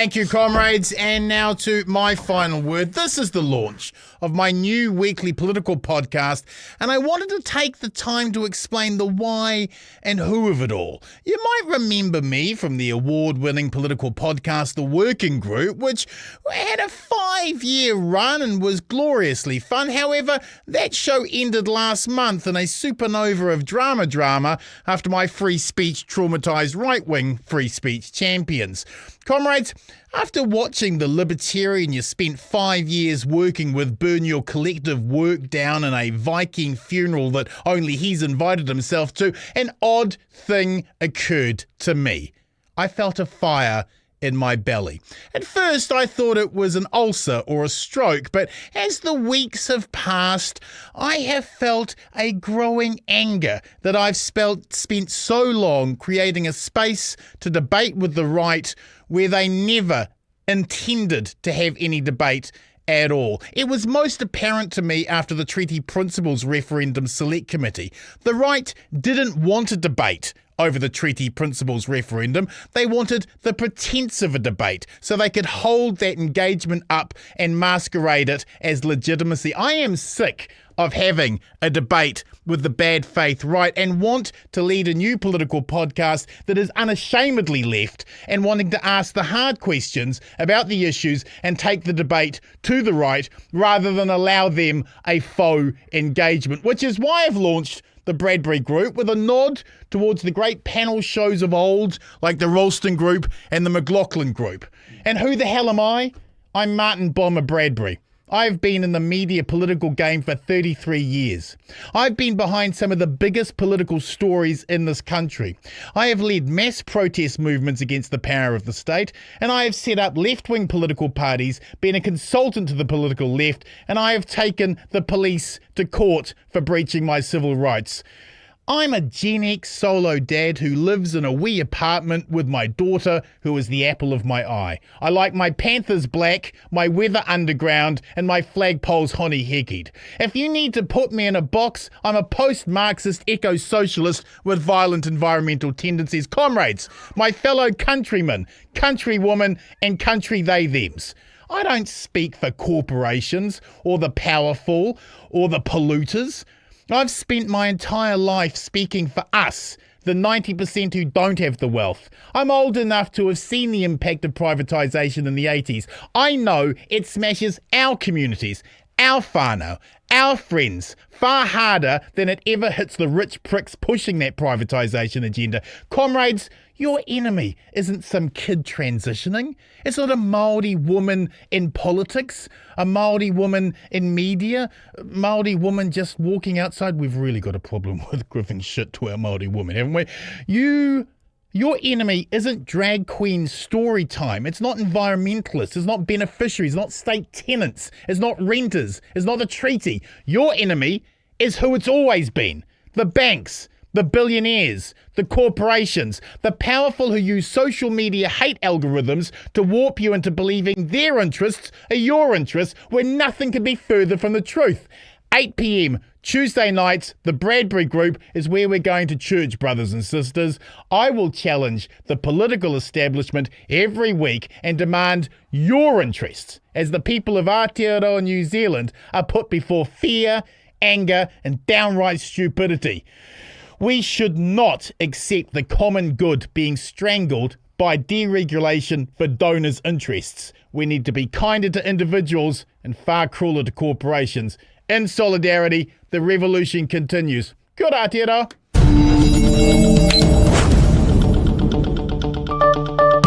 Thank you, comrades. And now to my final word. This is the launch of my new weekly political podcast, and I wanted to take the time to explain the why and who of it all. You might remember me from the award-winning political podcast, The Working Group, which had a 5-year run and was gloriously fun. However, that show ended last month in a supernova of drama after my free speech traumatized right-wing free speech champions. Comrades, after watching the libertarian you spent 5 years working with burn your collective work down in a Viking funeral that only he's invited himself to, an odd thing occurred to me. I felt a fire in my belly. At first, I thought it was an ulcer or a stroke, but as the weeks have passed, I have felt a growing anger that I've spent so long creating a space to debate with the right where they never intended to have any debate at all. It was most apparent to me after the Treaty Principles Referendum Select Committee. The right didn't want a debate over the Treaty Principles referendum. They wanted the pretense of a debate so they could hold that engagement up and masquerade it as legitimacy. I am sick of having a debate with the bad faith right and want to lead a new political podcast that is unashamedly left and wanting to ask the hard questions about the issues and take the debate to the right rather than allow them a faux engagement, which is why I've launched the Bradbury Group with a nod towards the great panel shows of old like the Ralston Group and the McLaughlin Group. And who the hell am I? I'm Martin Bomber Bradbury. I've been in the media political game for 33 years. I've been behind some of the biggest political stories in this country. I have led mass protest movements against the power of the state, and I have set up left-wing political parties, been a consultant to the political left, and I have taken the police to court for breaching my civil rights. I'm a Gen X solo dad who lives in a wee apartment with my daughter, who is the apple of my eye. I like my Panthers black, my weather underground, and my flagpoles honey-heckied. If you need to put me in a box, I'm a post-Marxist eco-socialist with violent environmental tendencies. Comrades, my fellow countrymen, countrywomen, and country they-thems. I don't speak for corporations, or the powerful, or the polluters. I've spent my entire life speaking for us, the 90% who don't have the wealth. I'm old enough to have seen the impact of privatisation in the 80s. I know it smashes our communities, our whānau, our friends, far harder than it ever hits the rich pricks pushing that privatisation agenda. Comrades, your enemy isn't some kid transitioning. It's not a Māori woman in politics, a Māori woman in media, a Māori woman just walking outside. We've really got a problem with giving shit to our Māori women, haven't we? Your enemy isn't drag queen story time. It's not environmentalists. It's not beneficiaries. It's not state tenants. It's not renters. It's not the treaty. Your enemy is who it's always been. The banks, the billionaires, the corporations, the powerful who use social media hate algorithms to warp you into believing their interests are your interests when nothing could be further from the truth. 8 p.m. Tuesday nights, the Bradbury Group is where we're going to church, brothers and sisters. I will challenge the political establishment every week and demand your interests as the people of Aotearoa, New Zealand, are put before fear, anger, and downright stupidity. We should not accept the common good being strangled by deregulation for donors' interests. We need to be kinder to individuals and far crueler to corporations. In solidarity, the revolution continues. Kia ora, Aotearoa.